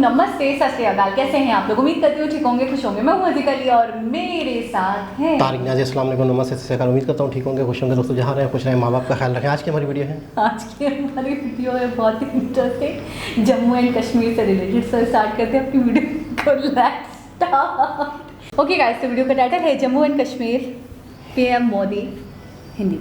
नमस्ते, सत श्री अकाल। कैसे हैं आप लोग? उम्मीद करती हूँ ठीक होंगे, खुश होंगे। मैं हूँ अज़ीज़ अली और मेरे साथ हैं तारिक न्याज़ी। अस्सलाम वालेकुम, नमस्ते, सत श्री अकाल। उम्मीद करता हूँ ठीक होंगे, खुश होंगे। दोस्तों जहाँ रहें खुश रहें, माँ बाप का ख्याल रखें। आज की हमारी वीडियो है बहुत ही इंटरेस्टिंग, जम्मू एंड कश्मीर से रिलेटेड। सो स्टार्ट करते हैं अपनी वीडियो को। Let's start. ओके गाइस, तो वीडियो का टाइटल है जम्मू एंड कश्मीर पीएम मोदी हिंदी।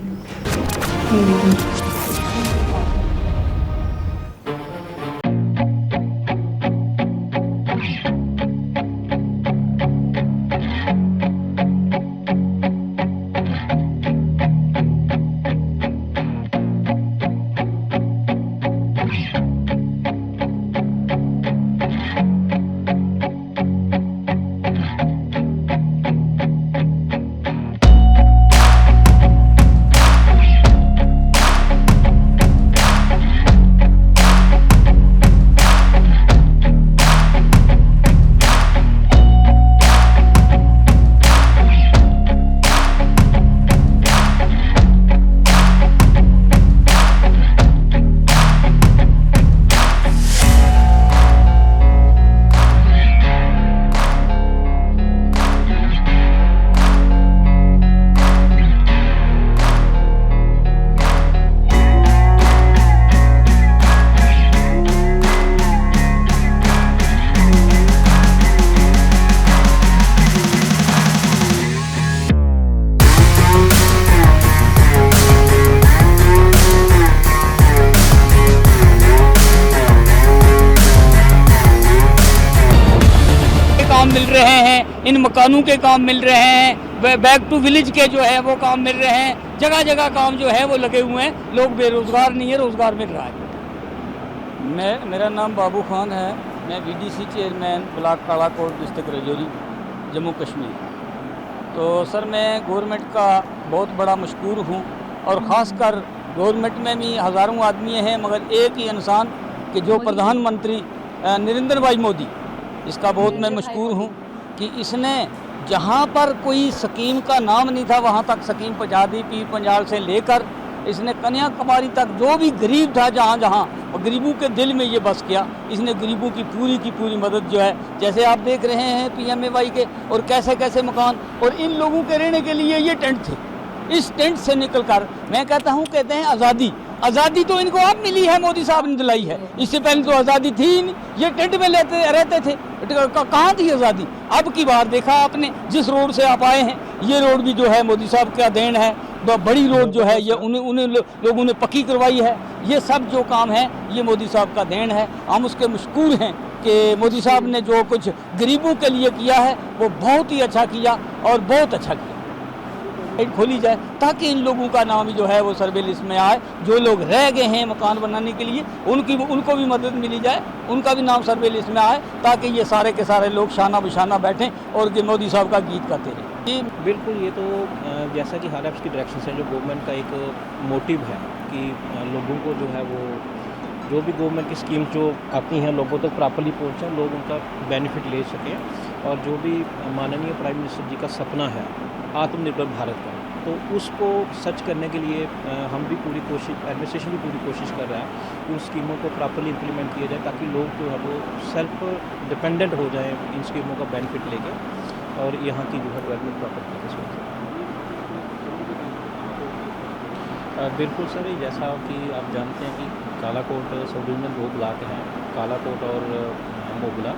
मिल रहे हैं, इन मकानों के काम मिल रहे हैं, बैक टू विलेज के जो है वो काम मिल रहे हैं, जगह जगह काम जो है वो लगे हुए हैं। लोग बेरोज़गार नहीं है, रोज़गार मिल रहा है। मेरा नाम बाबू खान है। मैं VDC chairman block Kalakot district Rajouri Jammu Kashmir. तो सर मैं गवर्नमेंट का बहुत बड़ा मशकूर हूँ और ख़ासकर गवर्नमेंट में भी हज़ारों आदमी हैं, मगर एक ही इंसान कि जो प्रधानमंत्री नरेंद्र भाई मोदी, इसका बहुत मैं मशकूर हूँ कि इसने जहाँ पर कोई स्कीम का नाम नहीं था वहाँ तक स्कीम पहुँचा दी। पीर पंजाल से लेकर इसने कन्याकुमारी तक जो भी गरीब था जहाँ जहाँ, और गरीबों के दिल में ये बस किया। इसने गरीबों की पूरी मदद जो है, जैसे आप देख रहे हैं PMAY के, और कैसे कैसे मकान, और इन लोगों के रहने के लिए ये टेंट थे। इस टेंट से निकलकर मैं कहता हूँ, कहते हैं आज़ादी तो इनको अब मिली है, मोदी साहब ने दिलाई है। इससे पहले तो आज़ादी थी ही नहीं, ये टेंट में रहते थे। कहाँ थी आज़ादी? अब की बार देखा आपने, जिस रोड से आप आए हैं, ये रोड भी जो है मोदी साहब का देन है। बड़ी रोड जो है ये उन्हें लोगों ने पक्की करवाई है। ये सब जो काम है ये मोदी साहब का देन है। हम उसके मशकूर हैं कि मोदी साहब ने जो कुछ गरीबों के लिए किया है वो बहुत ही अच्छा किया और बहुत अच्छा किया। खोली जाए ताकि इन लोगों का नाम जो है वो सर्वे लिस्ट में आए। जो लोग रह गए हैं मकान बनाने के लिए, उनको भी मदद मिली जाए, उनका भी नाम सर्वे लिस्ट में आए, ताकि ये सारे के सारे लोग शाना बशाना बैठें और कि मोदी साहब का गीत गाते रहें। जी बिल्कुल, ये तो जैसा कि हर आपकी डायरेक्शन से जो गवर्नमेंट का एक मोटिव है कि लोगों को जो है वो जो भी गवर्नमेंट की स्कीम जो आती हैं लोगों तक प्रॉपर्ली पहुँचें, लोग उनका बेनिफिट ले सकें। और जो भी माननीय प्राइम मिनिस्टर जी का सपना है आत्मनिर्भर भारत का, तो उसको सच करने के लिए हम भी पूरी कोशिश, एडमिनिस्ट्रेशन भी पूरी कोशिश कर रहा है कि उन स्कीमों को प्रॉपर्ली इम्प्लीमेंट किया जाए, ताकि लोग जो है वो सेल्फ डिपेंडेंट हो जाएं इन स्कीमों का बेनिफिट लेके, और यहाँ की जो है डेवलपमेंट प्रॉपर तरीके से हो जाए। बिल्कुल सर, जैसा कि आप जानते हैं कि कालाकोट सब डिवीजन 2 ब्लॉक हैं, कालाकोट और मोगला,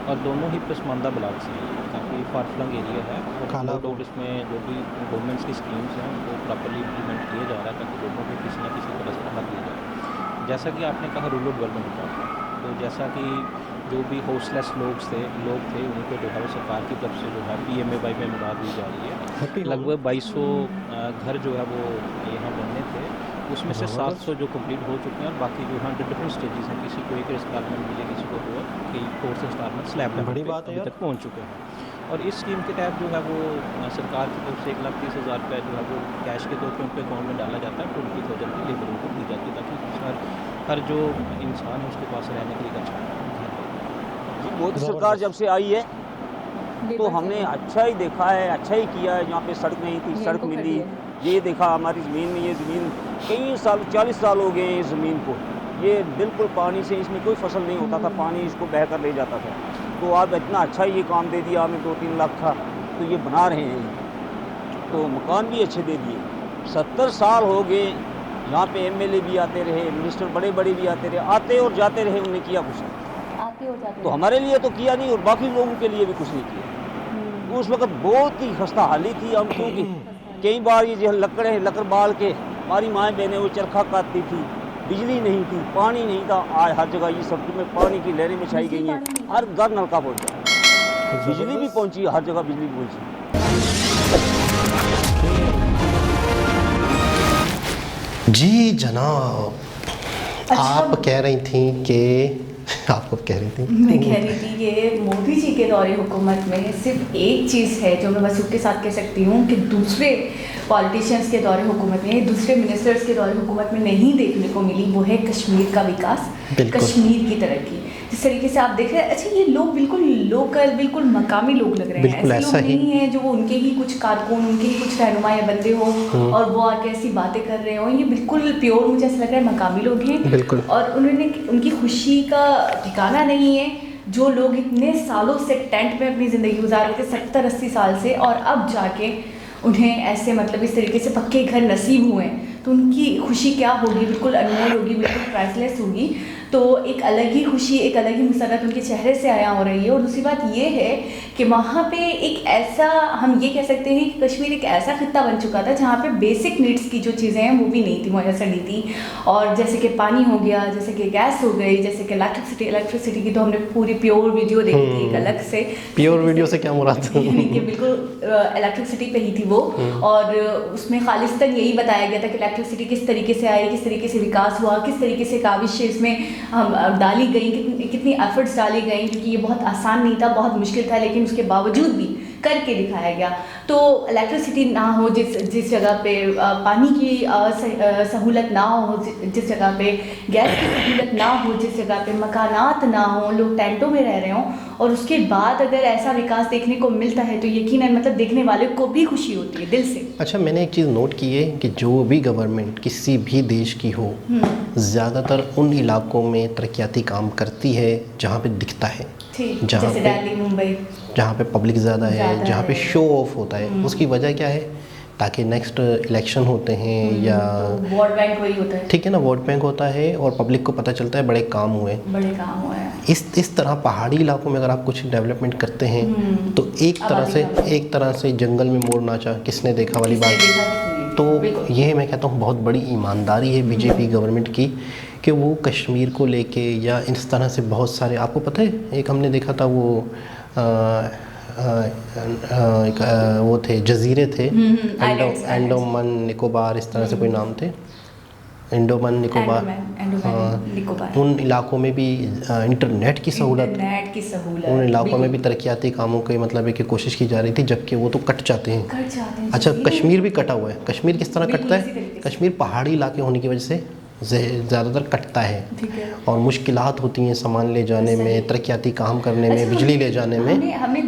और दोनों ही पसमानदा ब्लॉक से हैं। काफ़ी फारफ्लंग एरिया है और कालाकोट इसमें जो भी गवर्नमेंट्स की स्कीम्स हैं उनको प्रॉपर्ली इम्प्लीमेंट किया जा रहा है, ताकि लोगों को किसी न किसी तरह से राहत मिल जाए। जैसा कि आपने कहा रूरल डेवलपमेंट का, तो जैसा कि जो भी हाउसलेस लोग थे उनको जो है सरकार की तरफ से जो है PMAY में इमदाद दी जा रही है। लगभग 2200 घर जो है वो यहाँ बनने थे, उसमें से 700 जो कंप्लीट हो चुके हैं, और बाकी जो है डिफरेंट स्टेजेस हैं। किसी को एक इंस्टॉलमेंट मिले, किसी को दो, कई 4 इंस्टॉलमेंट स्लैब में बड़ी बात अभी तक पहुँच चुके हैं। और इस स्कीम के तहत जो है वो सरकार की तरफ से 1,30,000 रुपये जो है वो कैश के तौर पर उनके अकाउंट में डाला जाता है। 20,000 की लेबर उनको दी जाती है, ताकि हर जो इंसान है उसके पास रहने के लिए अच्छा है। मोदी सरकार जब से आई है तो हमने अच्छा ही देखा है, अच्छा ही किया है। जहाँ पे सड़क नहीं थी सड़क मिली, ये देखा हमारी ज़मीन में, ये ज़मीन कई साल 40 साल हो गए हैं इस ज़मीन को। ये बिल्कुल पानी से इसमें कोई फसल नहीं होता था, पानी इसको बह कर ले जाता था। तो आप इतना अच्छा ये काम दे दिया हमें, 2-3 लाख था तो ये बना रहे हैं, तो मकान भी अच्छे दे दिए। 70 साल हो गए, यहाँ पे एमएलए भी आते रहे, मिनिस्टर बड़े बड़े भी आते रहे, आते और जाते रहे, उन्हें किया कुछ नहीं। आते और जाते तो हमारे लिए तो किया नहीं और बाकी लोगों के लिए भी कुछ नहीं किया। उस वक्त बहुत ही खस्ता हाली थी हम, क्योंकि कई बार ये जो लकड़ बाल के हमारी माएँ बहनें वो चरखा काटती थी, बिजली नहीं थी, पानी नहीं था। आज हर जगह ये सड़कों में पानी की लहरें बिछाई गई हैं, हर घर नलका पहुँचा, बिजली भी पहुँची, हर जगह बिजली पहुँची। जी जनाब, अच्छा। आप कह रही थी कि आप कब कह रही थी? मैं कह रही थी कि मोदी जी के दौरे हुकूमत में सिर्फ एक चीज़ है जो मैं वसूख के साथ कह सकती हूँ कि दूसरे पॉलिटिशियंस के दौरे हुकूमत में, दूसरे मिनिस्टर्स के दौरे हुकूमत में नहीं देखने को मिली, वो है कश्मीर का विकास, कश्मीर की तरक्की। जिस तरीके से आप देख रहे हैं, अच्छा ये लोग बिल्कुल लोकल, बिल्कुल मकामी लोग लग रहे हैं, ऐसे लोग नहीं हैं जो उनके ही कुछ कारकुन, उनके ही कुछ रहनुमा या बंदे हो और वो आके ऐसी बातें कर रहे हो। ये बिल्कुल प्योर, मुझे ऐसा लग रहा है मकामी लोग हैं और उनकी खुशी का ठिकाना नहीं है। जो लोग इतने सालों से टेंट में अपनी ज़िंदगी गुजार रहे थे, 70-80 साल से, और अब जाके उन्हें ऐसे मतलब इस तरीके से पक्के घर नसीब हुए हैं, तो उनकी खुशी क्या होगी, बिल्कुल अनमोल होगी, बिल्कुल प्राइसलेस होगी। तो एक अलग ही खुशी, एक अलग ही मुसरत उनके चेहरे से आया हो रही है। और दूसरी बात ये है कि वहाँ पे एक ऐसा, हम ये कह सकते हैं कि कश्मीर एक ऐसा खित्ता बन चुका था जहाँ पे बेसिक नीड्स की जो चीज़ें हैं वो भी नहीं थी, मुयसर नहीं थी। और जैसे कि पानी हो गया, जैसे कि गैस हो गई, जैसे कि इलेक्ट्रिसिटी की तो हमने पूरी प्योर वीडियो देखी थी एक अलग से। प्योर वीडियो से क्या मुराद? यानी कि बिल्कुल इलेक्ट्रिसिटी पे ही थी वो, और उसमें खालिस्तान यही बताया गया था कि इलेक्ट्रिसिटी किस तरीके से आई, किस तरीके से विकास हुआ, किस तरीके से काविशें इसमें हम डाली गई, कितनी एफर्ट्स डाली गई, क्योंकि ये बहुत आसान नहीं था, बहुत मुश्किल था, लेकिन उसके बावजूद भी करके दिखाया गया। तो इलेक्ट्रिसिटी ना हो जिस जगह पे, पानी की सहूलत ना हो जिस जगह पे, गैस की सहूलत ना हो जिस जगह पे, मकानात ना हो, लोग टेंटों में रह रहे हों, और उसके बाद अगर ऐसा विकास देखने को मिलता है तो यकीनन मतलब देखने वाले को भी खुशी होती है दिल से। अच्छा, मैंने एक चीज़ नोट की है कि जो भी गवर्नमेंट किसी भी देश की हो, ज़्यादातर उन इलाकों में तरक्याती काम करती है जहाँ पे दिखता है, जैसे दिल्ली, मुंबई, जहाँ पे पब्लिक ज़्यादा है, जहाँ पे शो ऑफ होता है। उसकी वजह क्या है? ताकि नेक्स्ट इलेक्शन होते हैं या वोट बैंक वही होता है, ठीक है ना, वोट बैंक होता है और पब्लिक को पता चलता है बड़े काम हुए। इस तरह पहाड़ी इलाकों में अगर आप कुछ डेवलपमेंट करते हैं तो एक तरह से जंगल में मोर नाचा किसने देखा वाली बात। तो ये मैं कहता हूँ बहुत बड़ी ईमानदारी है बीजेपी गवर्नमेंट की कि वो कश्मीर को लेके या इस तरह से बहुत सारे, आपको पता है एक हमने देखा था वो वो थे जजीरे थे, अंडोमान निकोबार, इस तरह से कोई नाम थे, अंडोमान निकोबार, उन इलाकों में भी इंटरनेट की सहूलत, उन इलाकों में भी तरक्याती कामों के मतलब है कि कोशिश की जा रही थी, जबकि वो तो कट जाते हैं। अच्छा, कश्मीर भी कटा हुआ है। कश्मीर किस तरह कटता है? कश्मीर पहाड़ी इलाके होने की वजह से ज़्यादातर कटता है और मुश्किलात होती हैं सामान ले जाने में, तरक्याती काम करने में, बिजली ले जाने में। हमने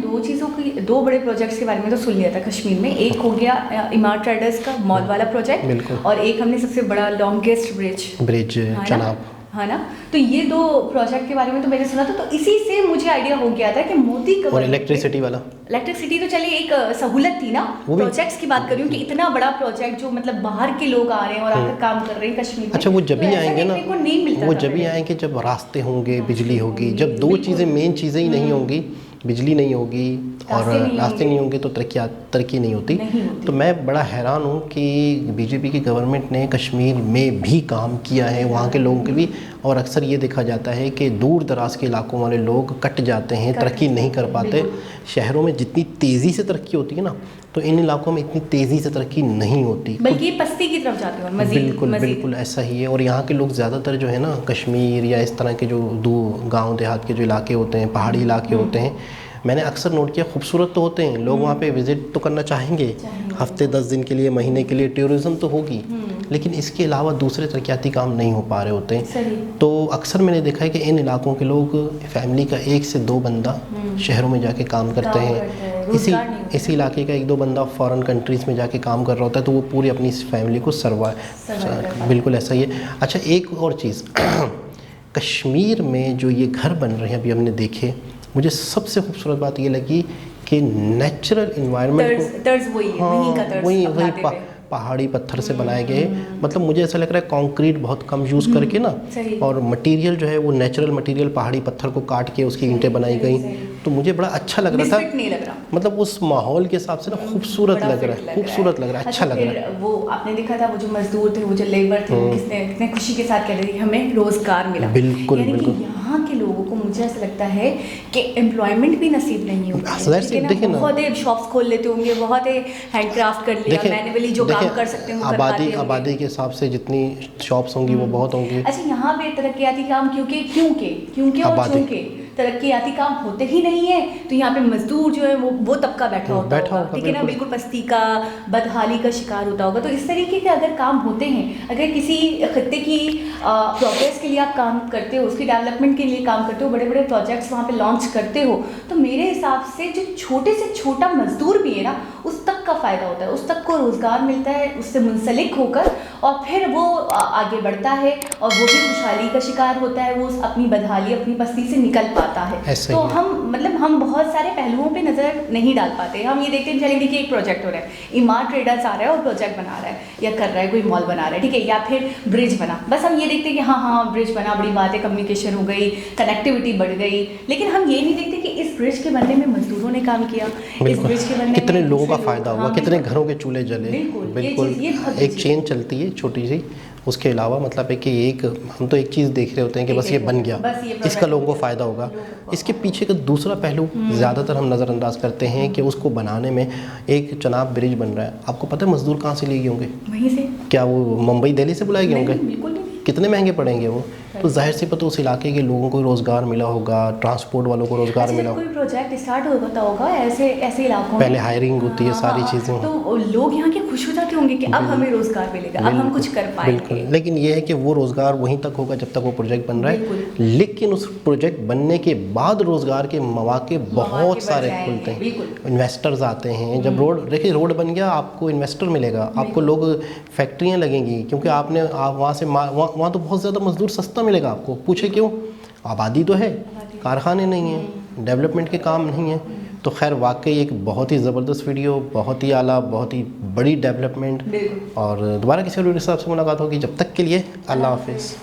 दो बड़े प्रोजेक्ट्स के बारे में तो सुन लिया था कश्मीर में। एक हो गया इमार ट्रेडर्स का मॉल वाला प्रोजेक्ट, और एक हमने सबसे बड़ा लॉन्गेस्ट ब्रिज चनाब, है ना। तो ये दो प्रोजेक्ट के बारे में तो मैंने सुना था, तो इसी से मुझे आइडिया हो गया था कि मोदी का, और इलेक्ट्रिसिटी तो चलिए एक सहूलत थी ना, प्रोजेक्ट्स की बात कर रही हूँ कि इतना बड़ा प्रोजेक्ट जो मतलब बाहर के लोग आ रहे हैं और आकर काम कर रहे हैं कश्मीर में। अच्छा, वो जब भी आएंगे ना, वो जब भी आएंगे जब रास्ते होंगे, बिजली होगी, जब दो चीज़ें मेन चीज़ें ही नहीं होंगी, बिजली नहीं होगी और रास्ते नहीं होंगे तो तरक्की नहीं होती। तो मैं बड़ा हैरान हूँ कि बीजेपी की गवर्नमेंट ने कश्मीर में भी काम किया है, वहाँ के लोगों के भी, और अक्सर ये देखा जाता है कि दूर दराज के इलाकों वाले लोग कट जाते हैं, तरक्की नहीं कर पाते। शहरों में जितनी तेज़ी से तरक्की होती है ना, तो इन इलाकों में इतनी तेज़ी से तरक्की नहीं होती, बल्कि पस्ती की तरफ जाते हैं। बिल्कुल ऐसा ही है। और यहाँ के लोग ज़्यादातर जो है ना, कश्मीर या इस तरह के जो गाँव देहात के जो इलाके होते हैं, पहाड़ी इलाके होते हैं, मैंने अक्सर नोट किया खूबसूरत तो होते हैं, लोग वहाँ पे विज़िट तो करना चाहेंगे, हफ्ते 10 दिन के लिए, महीने के लिए, टूरिज़्म तो होगी, लेकिन इसके अलावा दूसरे तरक्याती काम नहीं हो पा रहे होते हैं। तो अक्सर मैंने देखा है कि इन इलाकों के लोग फैमिली का 1 से 2 बंदा शहरों में जाके काम करते हैं, इसी इलाके का 1-2 बंदा फॉरेन कंट्रीज़ में जाके काम कर रहा होता है, तो वो पूरी अपनी फैमिली को बिल्कुल ऐसा ही है। अच्छा, एक और चीज़ कश्मीर में जो ये घर बन रहे हैं अभी हमने देखे, मुझे सबसे खूबसूरत बात ये लगी कि नेचुरल इन्वायरमेंट तर्ज वही है, वहीं का तर्ज वही अपनाते हुए। पहाड़ी पत्थर से बनाए गए, मतलब मुझे ऐसा लग रहा है कंक्रीट बहुत कम यूज़ करके ना, सही। और मटेरियल जो है वो नेचुरल मटेरियल पहाड़ी पत्थर को काट के उसकी ईंटें बनाई गई, तो मुझे बड़ा अच्छा लग रहा था, मिसफिट नहीं लग रहा, मतलब उस माहौल के हिसाब से ना खूबसूरत बड़ा लग रहा फिट है, खूबसूरत लग रहा है, अच्छा लग रहा है। फिर वो आपने देखा था वो जो मजदूर थे, वो जो लेबर थे, वो कितने खुशी के साथ कह रहे थे हमें रोजगार मिला। बिल्कुल, यानी कि बिल्कुल। यहाँ के लोगों को मुझे ऐसा लगता है कि एम्प्लॉयमेंट भी नसीब नहीं होता है, ज़ाहिर सी, ठीक है देखिए ना, बहुत शॉप्स खोल लेते होंगे, बहुत हैंडक्राफ्ट कर लिया, मैनुअली जो काम कर सकते हैं वो कर पाते होंगे। आबादी के हिसाब से जितनी शॉप्स होंगी वो बहुत होंगी। अच्छा, यहाँ पे तरक्याती काम क्योंकि और आबादी। चूंकि तरक्याती काम होते ही नहीं है, तो यहाँ पे मजदूर जो है वो तबका बैठा होगा, ठीक है ना, बिल्कुल पस्ती का, बदहाली का शिकार होता होगा। तो इस तरीके के अगर काम होते हैं, अगर किसी खत्ते की प्रोग्रेस के लिए आप काम करते हो, उसकी डेवलपमेंट के लिए काम करते हो, बड़े बड़े प्रोजेक्ट्स वहाँ पे लॉन्च करते हो, तो मेरे हिसाब से जो छोटे से छोटा मजदूर भी है ना, उस तक का फ़ायदा होता है, उस तक को रोज़गार मिलता है, उससे मुंसलिक होकर, और फिर वो आगे बढ़ता है और वो भी खुशहाली का शिकार होता है, वो अपनी बदहाली, अपनी पस्ती से निकल पाता है। तो हम बहुत सारे पहलुओं पे नज़र नहीं डाल पाते। हम ये देखते हैं, चलेंगे कि एक प्रोजेक्ट हो रहा है, इमार ट्रेडर्स आ रहा है और प्रोजेक्ट बना रहा है या कर रहा है, कोई मॉल बना रहा है, ठीक है, या फिर ब्रिज बना, बस हम ये देखते हैं कि हाँ ब्रिज बना, बड़ी बात है, कम्युनिकेशन हो गई, कनेक्टिविटी बढ़ गई, लेकिन हम ये नहीं देखते कि इस ब्रिज के बनने में मजदूरों ने काम किया, इस ब्रिज के बनने में कितने लोगों का फ़ायदा हुआ, कितने घरों के चूल्हे जले, बिल्कुल एक चेन चलती है छोटी सी। उसके अलावा मतलब है कि हम तो एक चीज़ देख रहे होते हैं कि बस ये बन गया, इसका लोगों को फ़ायदा होगा, इसके पीछे का दूसरा पहलू ज़्यादातर हम नज़रअंदाज करते हैं कि उसको बनाने में एक चनाब ब्रिज बन रहा है, आपको पता है मजदूर कहाँ से लिए गए होंगे? वहीं से। क्या वो मुंबई दिल्ली से बुलाए गए होंगे? बिल्कुल नहीं। कितने महंगे पड़ेंगे वो? तो जाहिर सी पता उस इलाके के लोगों को रोज़गार मिला होगा, ट्रांसपोर्ट वालों को रोज़गार मिला होगा। कोई प्रोजेक्ट स्टार्ट होता होगा ऐसे इलाकों में, पहले हायरिंग होती है, सारी चीज़ें, तो लोग यहाँ के खुश हो जाते होंगे कि अब हमें रोज़गार मिलेगा, अब हम कुछ कर पाएंगे। बिल्कुल, लेकिन ये है कि वो रोज़गार वहीं तक होगा जब तक वो प्रोजेक्ट बन रहा है, लेकिन उस प्रोजेक्ट बनने के बाद रोज़गार के मौके बहुत सारे खुलते हैं, इन्वेस्टर्स आते हैं। जब रोड बन गया, आपको इन्वेस्टर मिलेगा, आपको लोग फैक्ट्रियाँ लगेंगी, क्योंकि आप वहाँ से वहाँ तो बहुत ज़्यादा मजदूर सस्ता मिलेगा आपको। पूछे क्यों? आबादी तो है, कारखाने नहीं हैं, डेवलपमेंट के काम नहीं हैं। तो खैर वाकई एक बहुत ही ज़बरदस्त वीडियो, बहुत ही आला, बहुत ही बड़ी डेवलपमेंट, और दोबारा किसी और वीडियो से आपसे मुलाकात होगी। जब तक के लिए अल्लाह हाफिज़।